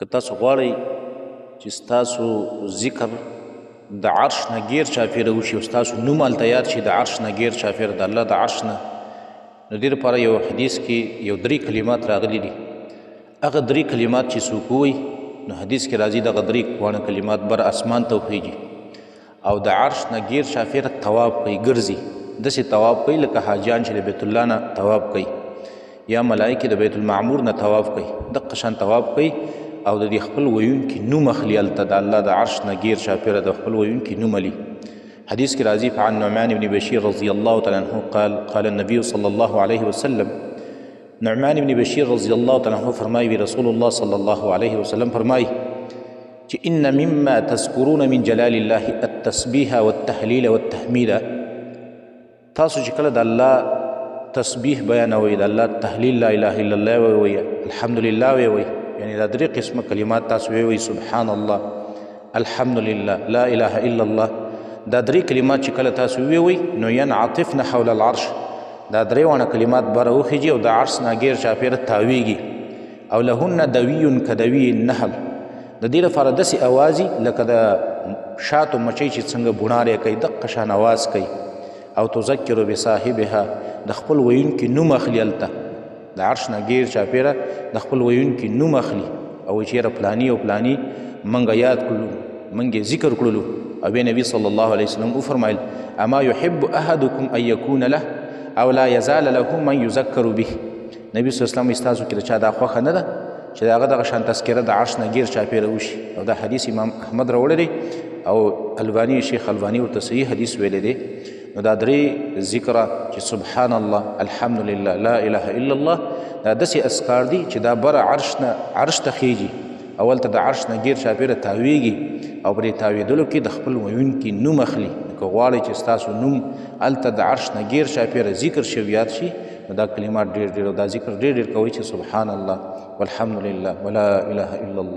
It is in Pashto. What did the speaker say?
که تاسو غواړئ چې ستاسو ذکر د عرش نه غیر چاپېره وشي او ستاسو نوم هلته یاد شي د عرش نه غیر چاپېره د الله د عرش نه، نو دې دپاره یو حدیث کې یو 3 کلمات راغلي دي. هغه 3 کلمات چې څوک ووایي نو حدیث کې راځي دغه 3 واړه کلمات بر اسمان ته وخیږي او د عرش نه غیر چاپېره طواف کوي، ګرځي، داسې طواف کوي لکه حاجیان چې د بیت الله نه طواف کوي یا ملایکې د بیت المعمور نه طواف کوي، دقه شان طواف کوي او د دې خپل ویونکي نوم اخلي هلته د الله د عرش نه غیر چاپېره د خپل ویونکي نوم علي. حدیث کې راځي فعن نعمان بن بشیر رضی الله تعالی عنه قال النبي صلی الله علیه وسلم، نعمان بن بشیر رضی الله تعالی عنه فرمایي رسول الله صلی الله علیه وسلم فرمایي چې ان مما تذکرون من جلال الله التسبیح والتهلیل والتحمید، تاسو چې کله د الله تسبیح بیانوئ، د الله تهلیل لا اله الا الله ویوئ، الحمدلله ویوئ، یعنی دا 3 قسمه کلمات تاسو ویوئ، سبحان الله، الحمدلله، لا اله الا الله، دا 3 کلمات چې کله تاسو ویوئ نو ینعطفن حول العرش، دا 3 واړه کلمات بره وخیږي او د عرش نه غیر چاپېره تاویږي. او لهن دوی کدوی النحل، د دې لپاره داسې اوازي لکه د شاتو مچۍ چې څنګه بوڼارې کوي دقه شان اواز کوي. او تذکر بصاحبها، د خپل ویونکي نوم اخلي هلته د عرش نه غیر چاپېره د خپل ویونکي نوم اخلي او وایي چې یاره فلاني او فلاني موږ یاد کړلو، موږ یې ذکر کړلو. او بیا نبي صلی الله علیه وسلم وفرمایل اما یحب احدکم ان یکون له او لا یزال له من یذکر به، نبي صلی الله علیه وسلم ستاسو کې د چا دا خوښه نه ده چې د هغه دغه شان تذکره د عرش نه غیر چاپېره وشي. او دا حدیث امام احمد راوړی دی او الباني شیخ الباني ورته صحیح حدیث ویلی دی. نو دا 3 ذکره چې سبحان الله، الحمدلله، لا اله الا الله، دا داسې اذکار دي چې دا بره عرش ته خیږي او هلته د عرش نه غیر چاپېره تاویږي او په دې تاویدلو کې د خپل ویونکي نوم اخلي. که غواړئ چې ستاسو نوم هلته د عرش نه غیر چاپېره ذکر شي او یاد شي نو دا کلمات ډېر او دا ذکر ډېر کوئ چې سبحان الله والحمدلله ولا اله الا الله.